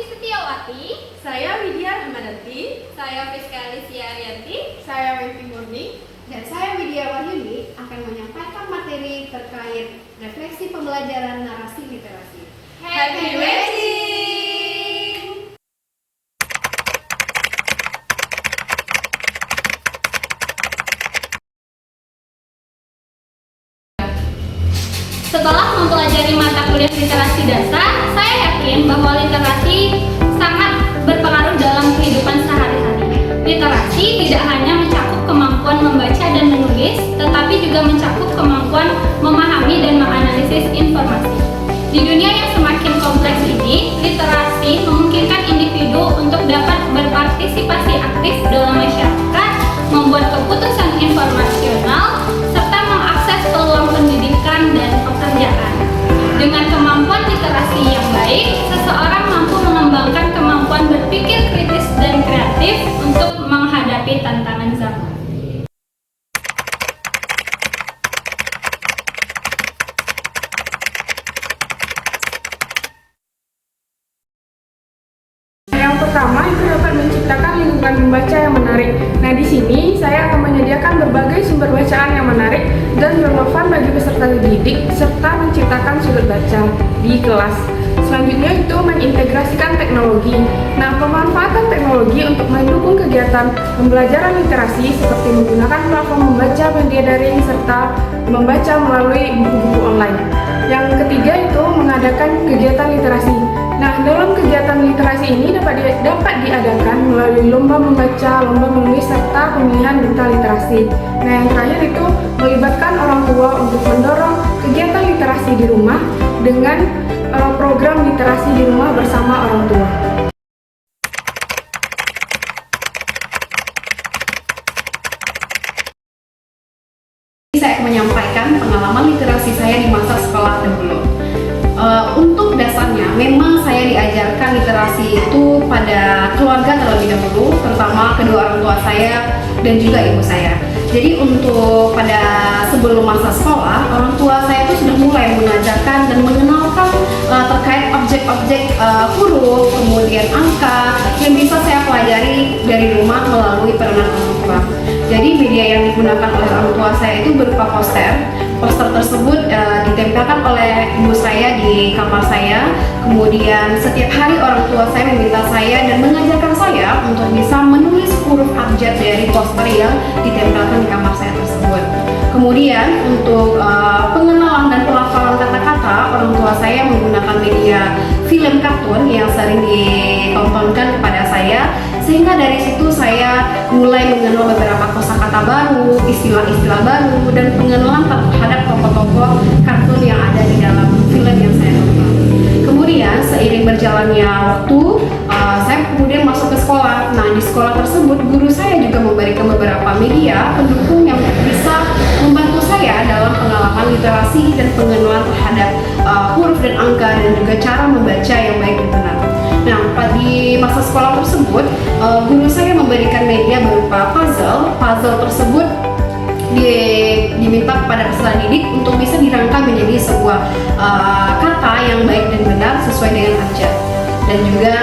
Setiawati. Saya Widya Rahmanati. Saya Fiska Alicia Arianti. Saya Wenti Murni. Dan saya Widya Wahyuni akan menyampaikan materi terkait refleksi pembelajaran narasi literasi. Happy Wedding! Setelah mempelajari mata kuliah literasi dasar, saya yakin bahwa literasi sangat berpengaruh dalam kehidupan sehari-hari. Literasi tidak hanya mencakup kemampuan membaca dan menulis, tetapi juga mencakup kemampuan memahami dan menganalisis informasi. Di dunia yang semakin kompleks ini, literasi memungkinkan individu untuk dapat berpartisipasi aktif dalam masyarakat, membuat keputusan informasional, serta mengakses peluang pendidikan dan pekerjaan. Dengan kemampuan literasi yang baik, seseorang mampu mengembangkan kemampuan berpikir kritis dan kreatif untuk menghadapi tantangan zaman. Yang pertama itu dapat menciptakan lingkungan membaca yang menarik. Nah, di sini saya akan menyediakan berbagai sumber bacaan yang menarik dan relevan bagi peserta didik serta menciptakan sudut baca di kelas. Selanjutnya itu mengintegrasikan teknologi. Nah, pemanfaatan teknologi untuk mendukung kegiatan pembelajaran literasi seperti menggunakan platform membaca media daring serta membaca melalui buku-buku online. Yang ketiga itu mengadakan kegiatan literasi. Nah, dalam kegiatan literasi ini dapat diadakan melalui lomba membaca, lomba menulis, serta pemilihan duta literasi. Nah, yang terakhir itu melibatkan orang tua untuk mendorong kegiatan literasi di rumah dengan program literasi di rumah bersama orang tua. Saya akan menyampaikan pengalaman literasi saya di masa sekolah dahulu. Untuk dasarnya, memang saya diajarkan literasi itu pada keluarga terlebih dahulu, terutama kedua orang tua saya dan juga ibu saya. Jadi untuk pada sebelum masa sekolah, orang tua saya itu sudah mulai mengajarkan dan mengenalkan terkait objek-objek huruf, kemudian angka yang bisa saya pelajari dari rumah melalui peranan orang tua. Jadi media yang digunakan oleh orang tua saya itu berupa poster. Poster tersebut ditempelkan oleh ibu saya di kamar saya. Kemudian setiap hari orang tua saya meminta saya dan mengajarkan saya untuk bisa menulis huruf abjad dari poster yang ditempelkan di kamar saya tersebut. Kemudian untuk pengenalan dan pelafalan kata-kata, orang tua saya menggunakan media film kartun yang sering ditontonkan kepada saya, sehingga dari situ saya mulai mengenal beberapa kosakata baru, istilah-istilah baru, dan pengenalan terhadap tokoh-tokoh kartun yang ada di dalam film yang saya tonton. Kemudian seiring berjalannya waktu, saya kemudian masuk ke sekolah. Nah, di sekolah tersebut guru saya juga memberikan beberapa media pendukung yang bisa membantu saya dalam pengalaman literasi dan pengenalan terhadap huruf dan angka dan juga cara membaca yang baik dan benar. Nah, di masa sekolah tersebut, guru saya memberikan media berupa puzzle. Puzzle tersebut diminta kepada peserta didik untuk bisa dirangkai menjadi sebuah kata yang baik dan benar sesuai dengan abjad. Dan juga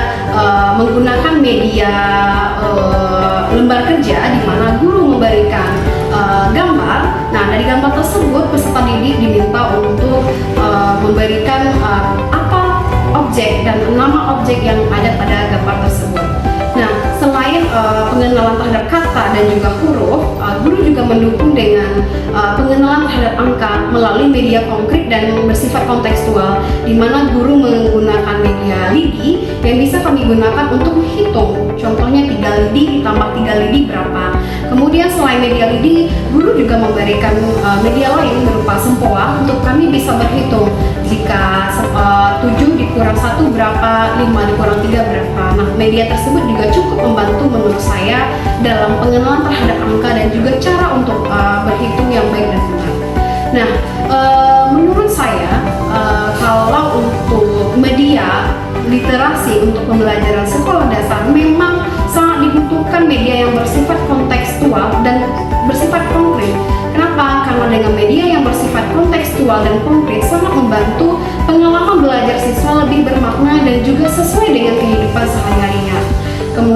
menggunakan media lembar kerja di mana guru memberikan gambar. Nah, dari gambar tersebut peserta didik diminta untuk memberikan objek dan nama objek yang ada pada gambar tersebut. Nah, selain pengenalan terhadap kata dan juga huruf, guru juga mendukung dengan pengenalan terhadap angka melalui media konkret dan bersifat kontekstual, di mana guru menggunakan media lidi yang bisa kami gunakan untuk menghitung. Contohnya 3 lidi ditambah 3 lidi berapa. Kemudian selain media lidi, guru juga memberikan media lain berupa sempoa untuk kami bisa berhitung. Jika 7 dikurang 1 berapa, 5 dikurang 3 berapa. Nah, media tersebut juga cukup membantu menurut saya dalam pengenalan terhadap angka dan juga cara untuk berhitung yang baik dan benar. Nah, menurut saya kalau untuk media literasi untuk pembelajaran sekolah dasar memang sangat dibutuhkan media yang bersifat kontekstual dan bersifat konkret. Kenapa? Karena dengan media yang bersifat kontekstual dan konkret sangat membantu pengalaman belajar siswa lebih bermakna dan juga sesuai dengan kehidupan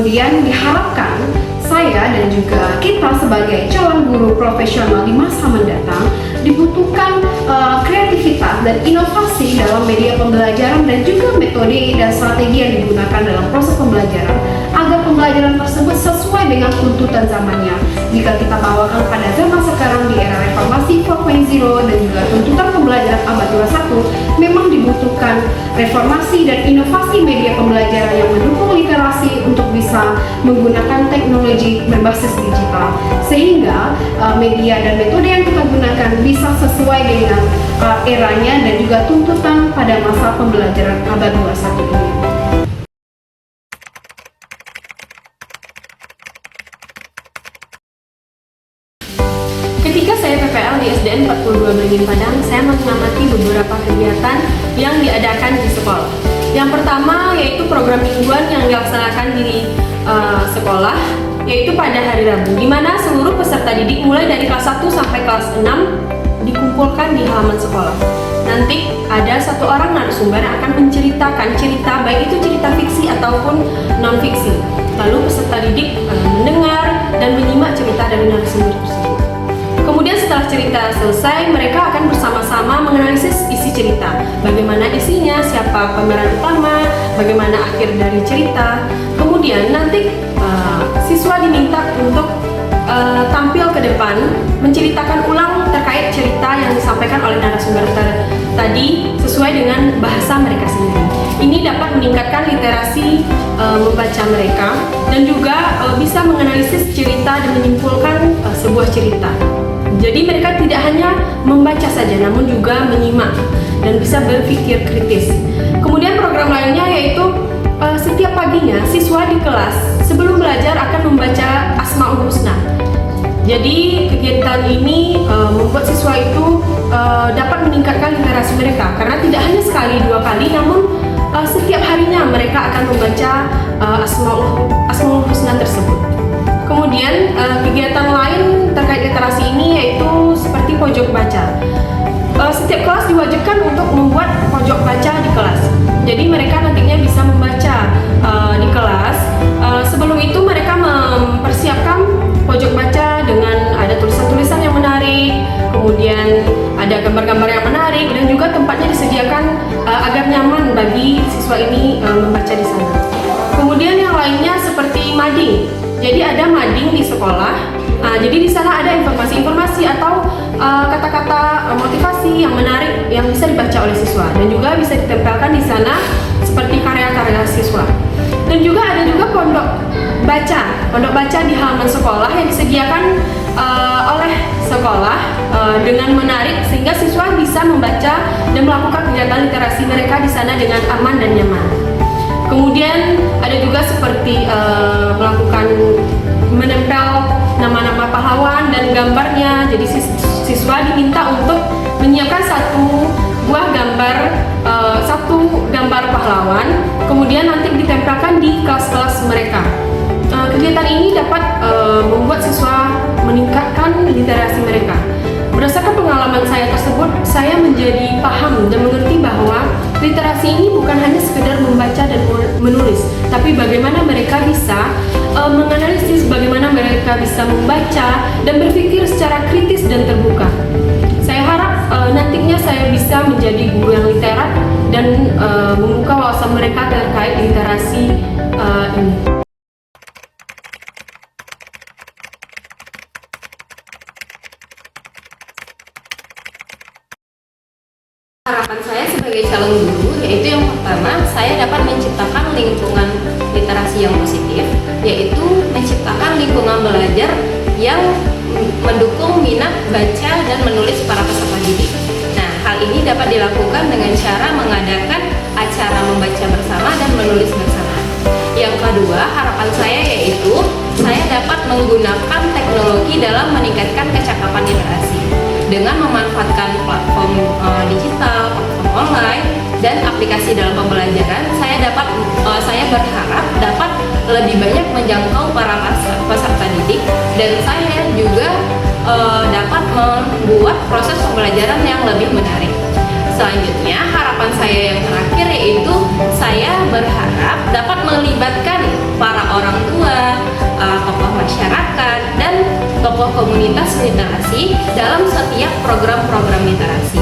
kemudian diharapkan saya dan juga kita sebagai calon guru profesional di masa mendatang dibutuhkan kreativitas dan inovasi dalam media pembelajaran dan juga metode dan strategi yang digunakan dalam proses pembelajaran agar pembelajaran tersebut sesuai dengan tuntutan zamannya. Jika kita bawakan pada zaman sekarang di era reformasi 4.0 dan juga tuntutan pembelajaran abad 21, memang dibutuhkan reformasi dan inovasi media pembelajaran yang mendukung literasi untuk bisa menggunakan teknologi berbasis digital, sehingga media dan metode yang kita gunakan bisa sesuai dengan eranya dan juga tuntutan pada masa pembelajaran abad 21 ini. Ketika saya PPL di SDN 42 Beringin Padang, saya mengamati beberapa kegiatan yang diadakan di sekolah. Yang pertama yaitu program mingguan yang dilaksanakan di sekolah, yaitu pada hari Rabu, di mana seluruh peserta didik mulai dari kelas 1 sampai kelas 6 dikumpulkan di halaman sekolah. Nanti ada satu orang narasumber yang akan menceritakan cerita, baik itu cerita fiksi ataupun non-fiksi. Lalu peserta didik mendengar dan menyimak cerita dari narasumber tersebut. Kemudian setelah cerita selesai, mereka akan bersama-sama menganalisis isi cerita. Bagaimana isinya, siapa pemeran utama, bagaimana akhir dari cerita. Kemudian nanti siswa diminta untuk tampil ke depan, menceritakan ulang terkait cerita yang disampaikan oleh narasumber tadi sesuai dengan bahasa mereka sendiri. Ini dapat meningkatkan literasi membaca mereka dan juga bisa menganalisis cerita dan menyimpulkan sebuah cerita. Jadi mereka tidak hanya membaca saja, namun juga menyimak dan bisa berpikir kritis. Kemudian program lainnya yaitu setiap paginya siswa di kelas sebelum belajar akan membaca Asmaul Husna. Jadi kegiatan ini membuat siswa itu dapat meningkatkan literasi mereka karena tidak hanya sekali dua kali, namun setiap harinya mereka akan membaca Asmaul Husna tersebut. Kemudian kegiatan lain terkait literasi ini yaitu seperti pojok baca. Setiap kelas diwajibkan untuk membuat pojok baca di kelas. Jadi mereka nantinya bisa membaca di kelas. Sebelum itu mereka mempersiapkan pojok baca dengan ada tulisan-tulisan yang menarik, kemudian ada gambar-gambar yang menarik, dan juga tempatnya disediakan agar nyaman bagi siswa ini membaca di sana. Kemudian yang lainnya seperti mading. Jadi ada mading di sekolah. Jadi di sana ada informasi-informasi atau kata-kata motivasi yang menarik yang bisa dibaca oleh siswa dan juga bisa ditempelkan di sana seperti karya-karya siswa. Dan juga ada juga pondok baca di halaman sekolah yang disediakan oleh sekolah dengan menarik sehingga siswa bisa membaca dan melakukan kegiatan literasi mereka di sana dengan aman dan nyaman. Kemudian ada juga seperti melakukan menempel nama-nama pahlawan dan gambarnya. Jadi siswa diminta untuk menyiapkan satu gambar pahlawan, kemudian nanti ditempelkan di kelas-kelas mereka. Kegiatan ini dapat membuat siswa meningkatkan literasi mereka. Berdasarkan pengalaman saya tersebut, saya menjadi paham dan mengerti bahwa literasi ini bukan hanya sekedar membaca dan menulis, tapi bagaimana mereka bisa menganalisis, bagaimana mereka bisa membaca dan berpikir secara kritis dan terbuka. Saya harap nantinya saya bisa menjadi guru yang literat dan membuka wawasan mereka terkait literasi ini. Harapan saya sebagai calon guru yaitu yang pertama, saya dapat menciptakan lingkungan literasi yang positif, yaitu menciptakan lingkungan belajar yang mendukung minat baca dan menulis para peserta didik. Nah, hal ini dapat dilakukan dengan cara mengadakan acara membaca bersama dan menulis bersama. Yang kedua, harapan saya yaitu saya dapat menggunakan teknologi dalam meningkatkan kecakapan literasi dengan memanfaatkan platform digital, platform online, dan aplikasi dalam pembelajaran. Saya berharap dapat lebih banyak menjangkau para peserta didik, dan saya juga dapat membuat proses pembelajaran yang lebih menarik. Selanjutnya, harapan saya yang terakhir yaitu saya berharap dapat melibatkan para orang tua tokoh komunitas literasi dalam setiap program-program literasi,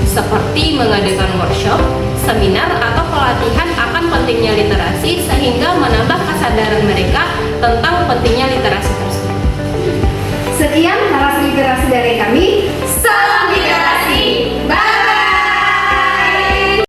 seperti mengadakan workshop, seminar, atau pelatihan akan pentingnya literasi sehingga menambah kesadaran mereka tentang pentingnya literasi tersebut. Sekian narasi literasi dari kami.